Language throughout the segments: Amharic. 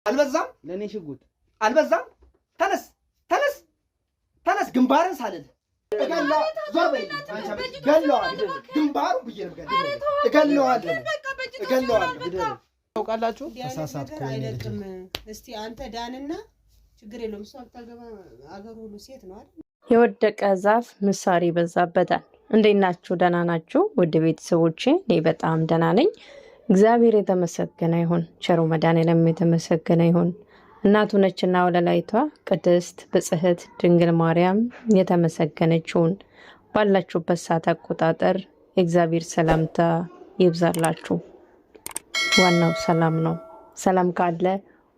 አልበዛም ለኔ ሽጉጥ አልበዛም ተነስ ተነስ ተነስ ግንባርን ሳልል እገላ ዞር በይ ገለዋለሁ ግንባሩን ብዬ ነው እገለዋለሁ ታውቃላችሁ ተሳሳትኩ አይለቅም እስቲ አንተ ዳንና ችግር የለውም እሱ አልታገባ አገሩ ሁሉ ሴት ነው አይደል የወደቀ ዛፍ ምሳር ይበዛበታል እንዴት ናችሁ ደህና ናችሁ ውድ ቤተሰቦቼ እኔ በጣም ደህና ነኝ እግዚአብሔር የተመሰገነ ይሁን ቸሩ መድኃኔዓለም የተመሰገነ ይሁን እናቱ ነችና ወለላይቷ ቅድስት ብጽሕት ድንግል ማርያም የተመሰገነችውን ባላችሁበት ሰዓት አቆጣጠር እግዚአብሔር ሰላምታ ይብዛላችሁ ዋናው ሰላም ነው ሰላም ካለ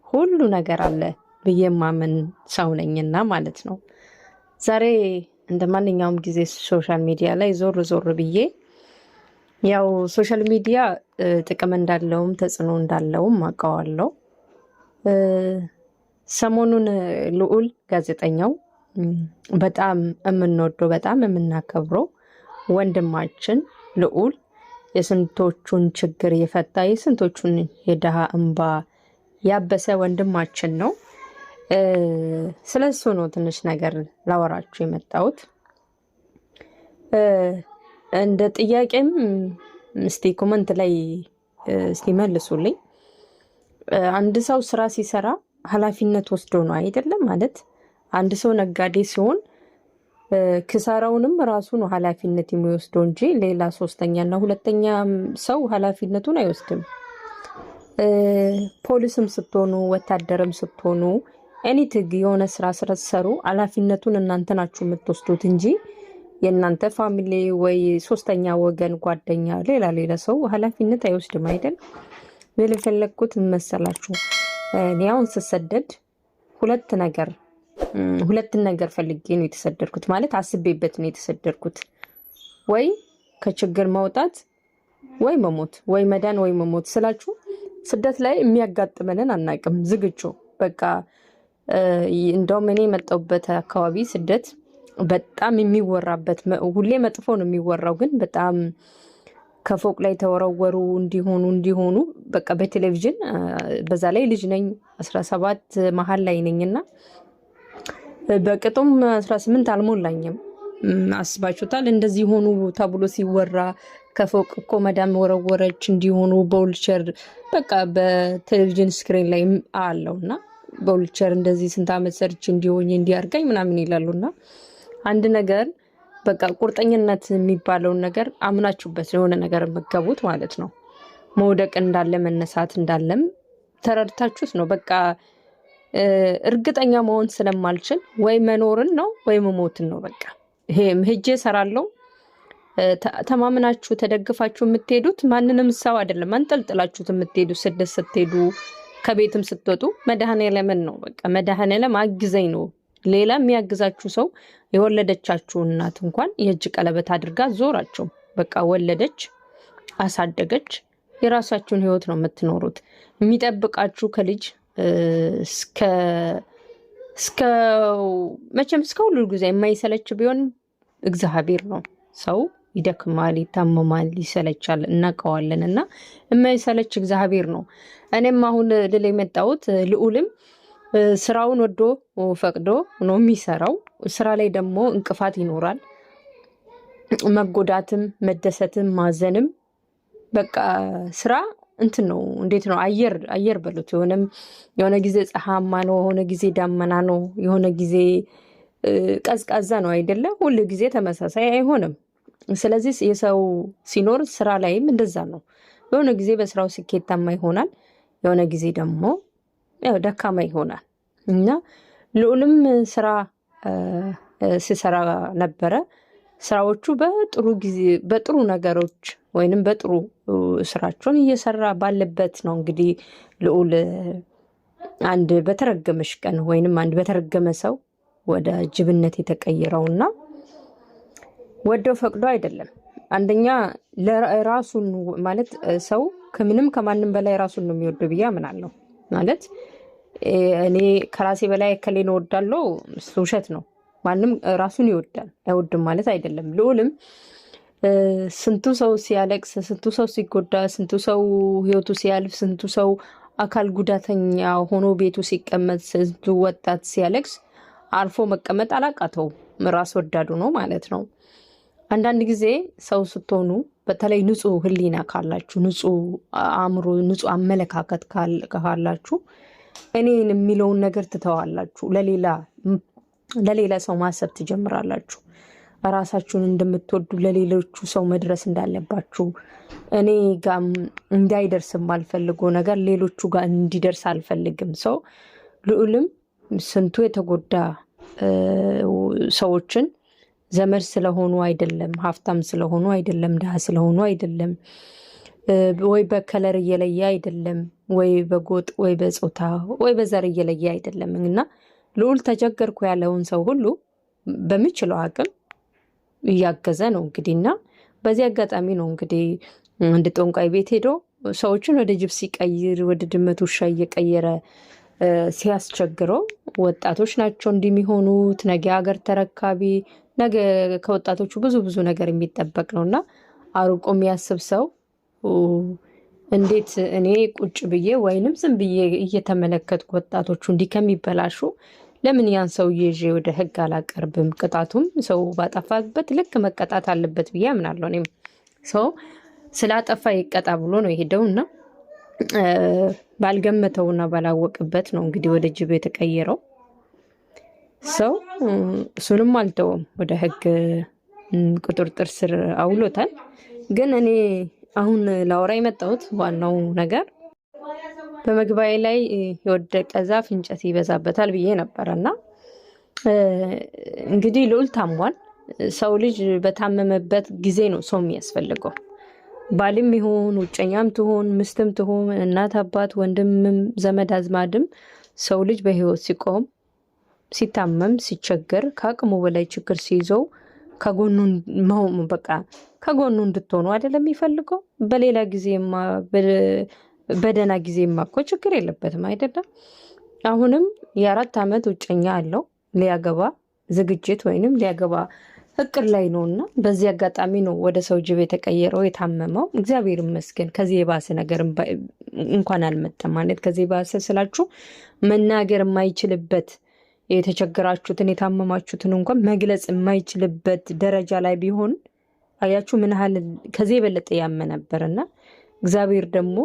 ሁሉ ነገር አለ በየማመን ሰው ነኝና ማለት ነው ዛሬ እንደማንኛውም ጊዜ ሶሻል ሚዲያ ላይ ዞር ብዬ ያው ሶሻል ሚዲያ ጥቅም እንዳለውም ተጽዕኖ እንዳለውም አውቀዋለሁ ሰሞኑን ልዑል ጋዜጠኛው በጣም የምንወደው በጣም የምናከብረው ወንድማችን ልዑል የስንቶቹን ችግር የፈታ የስንቶቹን የደሃ እንባ ያበሰ ወንድማችን ነው ስለሱ ነው ትንሽ ነገር ላወራችሁ የመጣሁት እንደ ጥያቄም እስቲ ኮሜንት ላይ እስቲ መልሱልኝ አንድ ሰው ስራ ሲሰራ ኃላፊነት ወስዶ ነው አይደለም ማለት አንድ ሰው ነጋዴ ሲሆን ክሳራውንም ራሱ ነው ኃላፊነት የሚወስደው እንጂ ሌላ ሶስተኛና ሁለተኛ ሰው ኃላፊነቱን አይወስድም ፖሊስም ስትሆኑ ወታደርም ስትሆኑ ኤኒቲንግ የሆነ ስራ ስትሰሩ ኃላፊነቱን እናንተ ናችሁ የምትወስዱት እንጂ የእናንተ ፋሚሊ ወይ ሶስተኛ ወገን ጓደኛ ሌላ ሰው ኃላፊነት አይወስድም አይደል ለፈለኩት መሰላችሁ እኔ አሁን ስሰደድ ሁለት ነገር ፈልጌ ነው የተሰደድኩት ማለት አስቤበት ነው የተሰደድኩት ወይ ከችግር መውጣት ወይ መሞት ወይ መዳን ወይ መሞት ስላችሁ ስደት ላይ የሚያጋጥመንን አናቅም ዝግጁ በቃ እንደውም እኔ መጣሁበት አካባቢ ስደት በጣም የሚወራበት ሁሌ መጥፎ ነው የሚወራው ግን በጣም ከፎቅ ላይ ተወረወሩ እንዲሆኑ በቃ በቴሌቪዥን በዛ ላይ ልጅ ነኝ 17 መሃል ላይ ነኝና በቅጡም 18 አልሞላኝም አስባችሁታል እንደዚህ ሆኑ ተብሎ ሲወራ ከፎቅ እኮ መዳም ወረወረች እንዲሆኑ በውልቸር በቃ በቴሌቪዥን ስክሪን ላይ አለውና በውልቸር እንደዚህ ስንት አመት ሰርች እንዲያርጋኝ ምናምን ይላሉና አንድ ነገር በቃ ቁርጠኝነት የሚባለው ነገር አምናችሁበት የሆነ ነገር መገቡት ማለት ነው መውደቅ እንዳለ መነሳት እንዳለም ተረድታችሁት ነው በቃ እርግጠኛ መሆን ስለማልችል ወይ መኖርን ነው ወይ መሞትን ነው በቃ ይሄ ሄጄ ሰራለው ተማምናችሁ ተደግፋችሁ የምትሄዱት ማንንም ሰው አይደለም አንጠልጥላችሁት የምትሄዱ ስደት ስትሄዱ ከቤትም ስትወጡ መድኃኔዓለም ነው በቃ መድኃኔዓለም አግዘኝ ነው ሌላ የሚያግዛችሁ ሰው የወለደቻችሁ እናት እንኳን የእጅ ቀለበት አድርጋ ዞራችሁ በቃ ወለደች አሳደገች የራሳችሁን ህይወት ነው የምትኖሩት የሚጠብቃችሁ ከልጅ እስከ መቼም እስከ ሁሉ ጊዜ የማይሰለች ቢሆን እግዚአብሔር ነው ሰው ይደክማል ይታመማል ይሰለቻል እናቀዋለን እና የማይሰለች እግዚአብሔር ነው እኔም አሁን ልል የመጣሁት ልዑልም ስራውን ወዶ ፈቅዶ ነው የሚሰራው ስራ ላይ ደግሞ እንቅፋት ይኖራል መጎዳትም መደሰትም ማዘንም በቃ ስራ እንትን ነው እንዴት ነው አየር በሉት የሆነ ጊዜ ፀሐያማ ነው የሆነ ጊዜ ዳመና ነው የሆነ ጊዜ ቀዝቃዛ ነው አይደለ ሁሉ ጊዜ ተመሳሳይ አይሆንም ስለዚህ የሰው ሲኖር ስራ ላይም እንደዛ ነው የሆነ ጊዜ በስራው ስኬታማ ይሆናል የሆነ ጊዜ ደግሞ ያው ደካማ ይሆናል እና ልዑልም ስራ ሲሰራ ነበረ ስራዎቹ በጥሩ ነገሮች ወይንም በጥሩ ስራቸውን እየሰራ ባለበት ነው እንግዲህ ልዑል አንድ በተረገመሽ ቀን ወይንም አንድ በተረገመ ሰው ወደ ጅብነት የተቀየረውና ወደው ፈቅዶ አይደለም አንደኛ ለራሱን ማለት ሰው ከምንም ከማንም በላይ ራሱን ነው የሚወደው ብዬ አምናለሁ ማለት እኔ ከራሴ በላይ ከሌን ወዳለው ውሸት ነው ማንም ራሱን ይወዳል አይወድም ማለት አይደለም ልዑልም ስንቱ ሰው ሲያለቅስ ስንቱ ሰው ሲጎዳ ስንቱ ሰው ህይወቱ ሲያልፍ ስንቱ ሰው አካል ጉዳተኛ ሆኖ ቤቱ ሲቀመጥ ስንቱ ወጣት ሲያለቅስ አርፎ መቀመጥ አላቃተውም። ራስ ወዳዱ ነው ማለት ነው። አንዳንድ ጊዜ ሰው ስትሆኑ በተለይ ንጹህ ሕሊና ካላችሁ፣ ንጹህ አእምሮ፣ ንጹህ አመለካከት ካላችሁ እኔን የሚለውን ነገር ትተዋላችሁ። ለሌላ ሰው ማሰብ ትጀምራላችሁ። ራሳችሁን እንደምትወዱ፣ ለሌሎቹ ሰው መድረስ እንዳለባችሁ፣ እኔ ጋር እንዳይደርስ የማልፈልገው ነገር ሌሎቹ ጋር እንዲደርስ አልፈልግም። ሰው ልዑልም ስንቱ የተጎዳ ሰዎችን ዘመድ ስለሆኑ አይደለም፣ ሀብታም ስለሆኑ አይደለም፣ ድሃ ስለሆኑ አይደለም፣ ወይ በከለር እየለየ አይደለም፣ ወይ በጎጥ ወይ በጾታ ወይ በዘር እየለየ አይደለም። እና ልዑል ተቸገርኩ ያለውን ሰው ሁሉ በሚችለው አቅም እያገዘ ነው እንግዲህ። እና በዚህ አጋጣሚ ነው እንግዲህ አንድ ጠንቋይ ቤት ሄዶ ሰዎችን ወደ ጅብ ሲቀይር፣ ወደ ድመት ውሻ እየቀየረ ሲያስቸግረው ወጣቶች ናቸው እንደሚሆኑት ነገ ሀገር ተረካቢ፣ ነገ ከወጣቶቹ ብዙ ነገር የሚጠበቅ ነው። እና አርቆ የሚያስብ ሰው እንዴት እኔ ቁጭ ብዬ ወይንም ዝም ብዬ እየተመለከትኩ ወጣቶቹ እንዲህ ከሚበላሹ ለምን ያን ሰው ይዤ ወደ ሕግ አላቀርብም? ቅጣቱም ሰው ባጠፋበት ልክ መቀጣት አለበት ብዬ አምናለሁ። እኔም ሰው ስላጠፋ ይቀጣ ብሎ ነው የሄደው እና ባልገመተውና ባላወቅበት ነው እንግዲህ ወደ ጅብ የተቀየረው ሰው። እሱንም አልተውም፣ ወደ ሕግ ቁጥጥር ስር አውሎታል። ግን እኔ አሁን ላወራ የመጣሁት ዋናው ነገር በመግቢያ ላይ የወደቀ ዛፍ እንጨት ይበዛበታል ብዬ ነበረ እና እንግዲህ ልዑል ታሟል። ሰው ልጅ በታመመበት ጊዜ ነው ሰው የሚያስፈልገው። ባልም ይሁን ውጨኛም ትሆን ምስትም ትሆን እናት አባት ወንድምም ዘመድ አዝማድም ሰው ልጅ በህይወት ሲቆም ሲታመም ሲቸገር ከአቅሙ በላይ ችግር ሲይዘው ከጎኑ በቃ ከጎኑ እንድትሆኑ አይደለም የሚፈልገው። በሌላ ጊዜማ በደህና ጊዜማ እኮ ችግር የለበትም አይደለም። አሁንም የ4 ዓመት ውጨኛ አለው ሊያገባ ዝግጅት ወይንም ሊያገባ እቅድ ላይ ነው እና በዚህ አጋጣሚ ነው ወደ ሰው ጅብ የተቀየረው የታመመው። እግዚአብሔር ይመስገን ከዚህ የባሰ ነገር እንኳን አልመጣም። ማለት ከዚህ የባሰ ስላችሁ መናገር የማይችልበት የተቸገራችሁትን የታመማችሁትን እንኳን መግለጽ የማይችልበት ደረጃ ላይ ቢሆን አያችሁ ምን ያህል ከዚህ የበለጠ ያመ ነበርና እግዚአብሔር ደግሞ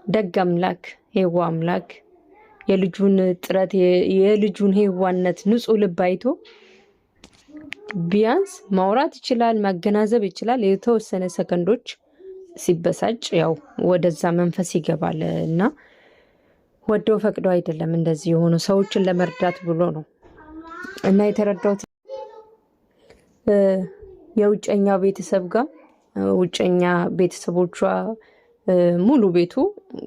ደግ አምላክ ሄዋ አምላክ የልጁን ጥረት የልጁን ሄዋነት ንጹህ ልብ አይቶ ቢያንስ ማውራት ይችላል፣ ማገናዘብ ይችላል። የተወሰነ ሰከንዶች ሲበሳጭ ያው ወደዛ መንፈስ ይገባል እና ወደው ፈቅዶ አይደለም እንደዚህ የሆኑ ሰዎችን ለመርዳት ብሎ ነው። እና የተረዳሁት የውጨኛ ቤተሰብ ጋር ውጨኛ ቤተሰቦቿ ሙሉ ቤቱ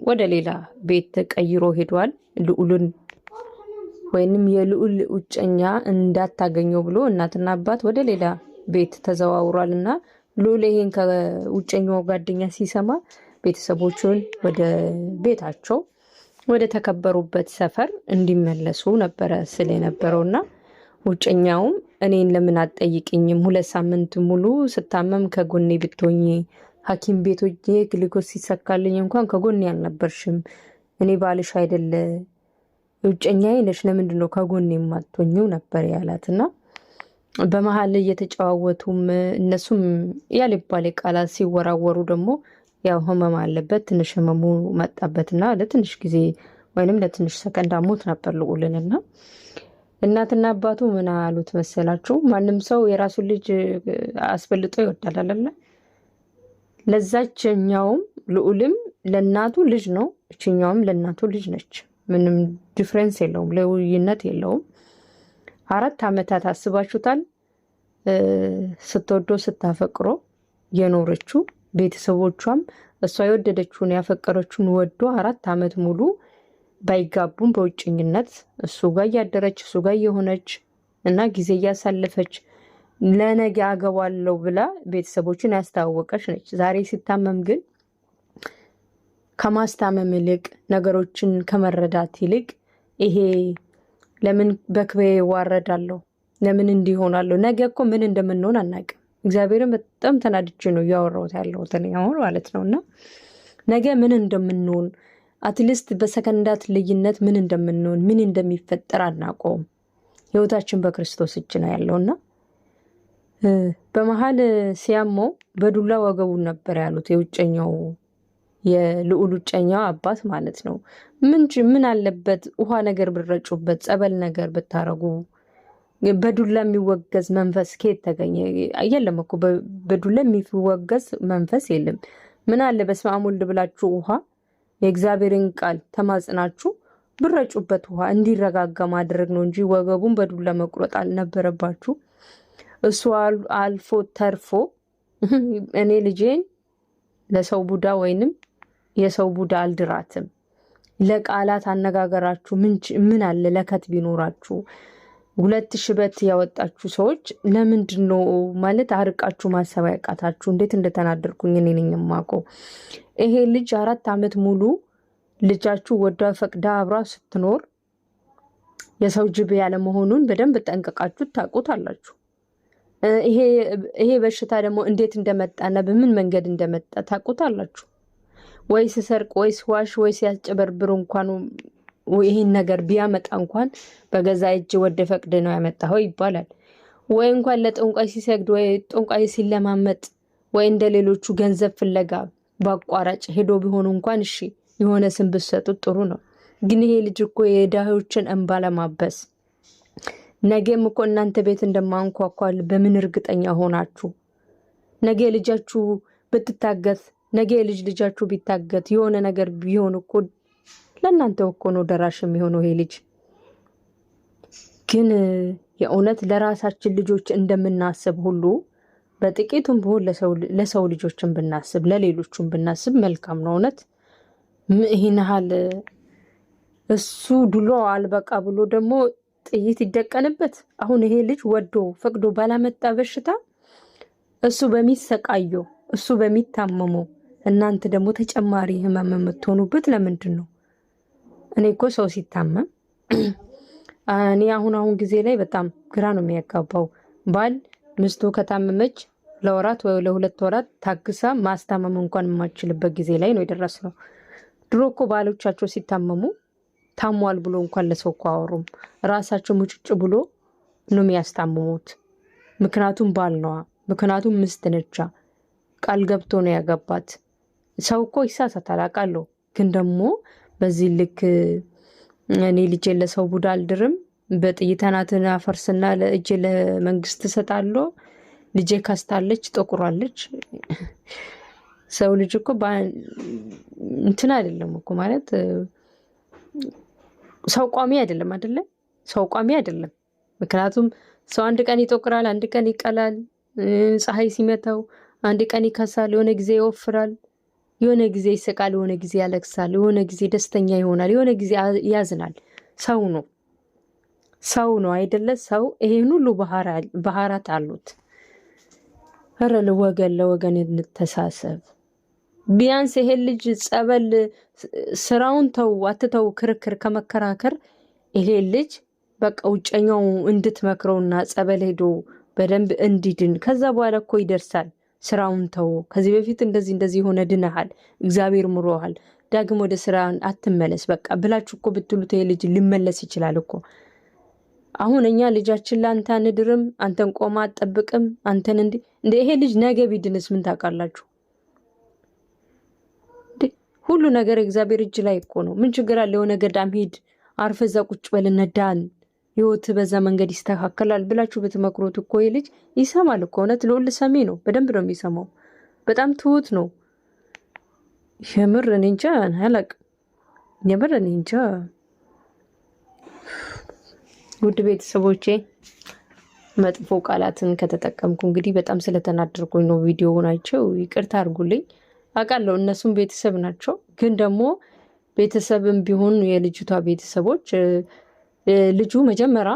ወደ ሌላ ቤት ተቀይሮ ሄዷል። ልዑልን ወይንም የልዑል ውጨኛ እንዳታገኘው ብሎ እናትና አባት ወደ ሌላ ቤት ተዘዋውሯል እና ልዑል ይሄን ከውጨኛው ጓደኛ ሲሰማ ቤተሰቦቹን ወደ ቤታቸው ወደ ተከበሩበት ሰፈር እንዲመለሱ ነበረ ስለ የነበረውና ውጨኛውም እኔን ለምን አትጠይቅኝም? 2 ሳምንት ሙሉ ስታመም ከጎኔ ብትሆኚ ሐኪም ቤቶች ግሉኮስ ሲሰካልኝ እንኳን ከጎኔ አልነበርሽም። እኔ ባልሽ አይደለ ውጨኛዬ ነሽ፣ ለምንድን ነው ከጎኔ የማትሆኚው ነበር ያላትና በመሀል እየተጨዋወቱም እነሱም ያልባሌ ቃላት ሲወራወሩ ደግሞ ያው ህመም አለበት ትንሽ ህመሙ መጣበትና ለትንሽ ጊዜ ወይንም ለትንሽ ሰከንድ አሞት ነበር ልዑልንና እናትና አባቱ ምን አሉት መሰላችሁ? ማንም ሰው የራሱን ልጅ አስበልጦ ይወዳል አይደል? ለዛችኛውም ልዑልም ለእናቱ ልጅ ነው፣ እችኛውም ለእናቱ ልጅ ነች። ምንም ዲፍረንስ የለውም፣ ልዩነት የለውም። 4 ዓመታት አስባችሁታል? ስትወዶ ስታፈቅሮ የኖረችው ቤተሰቦቿም እሷ የወደደችውን ያፈቀረችውን ወዶ 4 ዓመት ሙሉ ባይጋቡም በውጭኝነት እሱ ጋር እያደረች እሱ ጋር የሆነች እና ጊዜ እያሳለፈች ለነገ አገባለሁ ብላ ቤተሰቦችን ያስተዋወቀች ነች። ዛሬ ሲታመም ግን ከማስታመም ይልቅ ነገሮችን ከመረዳት ይልቅ ይሄ ለምን በክብሬ ዋረዳለሁ፣ ለምን እንዲሆናለሁ፣ ነገ እኮ ምን እንደምንሆን አናውቅም። እግዚአብሔርን በጣም ተናድጄ ነው እያወራሁት ያለሁት አሁን ማለት ነው። እና ነገ ምን እንደምንሆን አትሊስት በሰከንዳት ልዩነት ምን እንደምንሆን ምን እንደሚፈጠር አናውቀውም። ህይወታችን በክርስቶስ እጅ ነው ያለውና በመሃል ሲያመው በዱላ ወገቡን ነበር ያሉት የውጨኛው የልዑል ውጨኛው አባት ማለት ነው። ምን አለበት ውሃ ነገር ብረጩበት፣ ጸበል ነገር ብታረጉ። በዱላ የሚወገዝ መንፈስ ከየት ተገኘ? የለም እኮ በዱላ የሚወገዝ መንፈስ የለም። ምን አለ በስመ አብ ወልድ ብላችሁ ውሃ የእግዚአብሔርን ቃል ተማጽናችሁ ብረጩበት፣ ውሃ እንዲረጋጋ ማድረግ ነው እንጂ ወገቡን በዱላ መቁረጥ አልነበረባችሁ። እሱ አልፎ ተርፎ እኔ ልጄን ለሰው ቡዳ ወይንም የሰው ቡዳ አልድራትም። ለቃላት አነጋገራችሁ ምን አለ ለከት ቢኖራችሁ። 2 ሽበት ያወጣችሁ ሰዎች ለምንድን ነው ማለት አርቃችሁ ማሰብ ያቃታችሁ? እንዴት እንደተናደርኩኝ እኔ ነኝ የማውቀው። ይሄ ልጅ 4 ዓመት ሙሉ ልጃችሁ ወዳ ፈቅዳ አብራ ስትኖር የሰው ጅብ ያለ መሆኑን በደንብ ጠንቀቃችሁ ታውቁታላችሁ። ይሄ በሽታ ደግሞ እንዴት እንደመጣና በምን መንገድ እንደመጣ ታውቁታላችሁ። ወይስ ሰርቅ ወይስ ዋሽ ወይስ ያስጨበርብሩ እንኳን ይሄን ነገር ቢያመጣ እንኳን በገዛ እጅ ወደ ፈቅድ ነው ያመጣው ይባላል። ወይ እንኳን ለጠንቋይ ሲሰግድ ወይ ጠንቋይ ሲለማመጥ ወይ እንደሌሎቹ ገንዘብ ፍለጋ ባቋራጭ ሄዶ ቢሆኑ እንኳን እሺ የሆነ ስም ብትሰጡት ጥሩ ነው። ግን ይሄ ልጅ እኮ የዳህዮችን እንባ ለማበስ ነገም እኮ እናንተ ቤት እንደማንኳኳል በምን እርግጠኛ ሆናችሁ? ነገ ልጃችሁ ብትታገት ነገ ልጃችሁ ቢታገት የሆነ ነገር ቢሆን እኮ ለእናንተ እኮ ነው ደራሽ የሚሆነው ይሄ ልጅ። ግን የእውነት ለራሳችን ልጆች እንደምናስብ ሁሉ በጥቂቱም ቢሆን ለሰው ልጆችን ብናስብ ለሌሎቹም ብናስብ መልካም ነው። እውነት ይህን ያህል እሱ ድሎ አልበቃ ብሎ ደግሞ ጥይት ይደቀንበት። አሁን ይሄ ልጅ ወዶ ፈቅዶ ባላመጣ በሽታ እሱ በሚሰቃየው እሱ በሚታመመው እናንተ ደግሞ ተጨማሪ ህመም የምትሆኑበት ለምንድን ነው? እኔ እኮ ሰው ሲታመም እኔ አሁን ጊዜ ላይ በጣም ግራ ነው የሚያጋባው። ባል ሚስቱ ከታመመች ለወራት ወይ ለ2 ወራት ታግሳ ማስታመም እንኳን የማይችልበት ጊዜ ላይ ነው የደረስነው። ድሮ እኮ ባሎቻቸው ሲታመሙ ታሟል ብሎ እንኳን ለሰው እኮ አወሩም። ራሳቸው ሙጭጭ ብሎ ነው የሚያስታምሙት። ምክንያቱም ባል ነዋ፣ ምክንያቱም ሚስት ነቻ፣ ቃል ገብቶ ነው ያገባት። ሰው እኮ ይሳሳታል አውቃለሁ። ግን ደግሞ በዚህ ልክ እኔ ልጄ ለሰው ቡዳ አልድርም፣ በጥይት አናትን አፈርስና ለእጄ ለመንግስት እሰጣለሁ፣ ልጄ ካስታለች ጠቁራለች። ሰው ልጅ እኮ እንትን አይደለም እኮ ማለት ሰው ቋሚ አይደለም አይደለ? ሰው ቋሚ አይደለም። ምክንያቱም ሰው አንድ ቀን ይጠቁራል፣ አንድ ቀን ይቀላል፣ ፀሐይ ሲመታው አንድ ቀን ይከሳል፣ የሆነ ጊዜ ይወፍራል፣ የሆነ ጊዜ ይስቃል፣ የሆነ ጊዜ ያለቅሳል፣ የሆነ ጊዜ ደስተኛ ይሆናል፣ የሆነ ጊዜ ያዝናል። ሰው ነው አይደለ? ሰው ይሄን ሁሉ ባህራት አሉት። ኧረ ለወገን እንተሳሰብ። ቢያንስ ይሄ ልጅ ጸበል ስራውን ተው አትተው ክርክር ከመከራከር ይሄ ልጅ በቃ ውጨኛው እንድትመክረውና ጸበል ሄዶ በደንብ እንዲድን ከዛ በኋላ እኮ ይደርሳል። ስራውን ተው። ከዚህ በፊት እንደዚህ ሆነ ድነሃል፣ እግዚአብሔር ምሮሃል፣ ዳግም ወደ ስራ አትመለስ በቃ ብላችሁ እኮ ብትሉት ይሄ ልጅ ሊመለስ ይችላል እኮ። አሁን እኛ ልጃችን ላንተ አንድርም፣ አንተን ቆማ አትጠብቅም፣ አንተን እንደ ይሄ ልጅ ነገ ቢድንስ ምን ታውቃላችሁ? ሁሉ ነገር እግዚአብሔር እጅ ላይ እኮ ነው። ምን ችግር አለ? የሆነ ገዳም ሂድ፣ አርፈ እዛ ቁጭ በልና ዳን፣ ህይወት በዛ መንገድ ይስተካከላል ብላችሁ ብትመክሩት እኮ ይሄ ልጅ ይሰማል እኮ። እውነት ልዑል ሰሚ ነው፣ በደንብ ነው የሚሰማው። በጣም ትሁት ነው። የምር እኔ እንጃ አላቅም። የምር እኔ እንጃ። ውድ ቤተሰቦቼ መጥፎ ቃላትን ከተጠቀምኩ እንግዲህ በጣም ስለተናደርኩኝ ነው። ቪዲዮውን አይቼው ይቅርታ አድርጉልኝ። አውቃለሁ እነሱም ቤተሰብ ናቸው። ግን ደግሞ ቤተሰብም ቢሆን የልጅቷ ቤተሰቦች ልጁ መጀመሪያ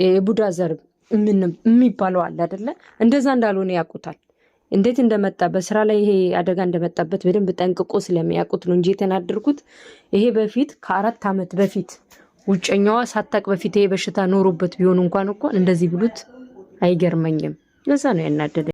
የቡዳ ዘር የሚባለው አለ አይደለ? እንደዛ እንዳልሆነ ያውቁታል። እንዴት እንደመጣ በስራ ላይ ይሄ አደጋ እንደመጣበት በደንብ ጠንቅቆ ስለሚያውቁት ነው እንጂ የተናደርኩት። ይሄ በፊት ከ4 ዓመት በፊት ውጨኛዋ ሳታቅ በፊት ይሄ በሽታ ኖሮበት ቢሆን እንኳን እንደዚህ ብሉት አይገርመኝም። ለዛ ነው ያናደደ።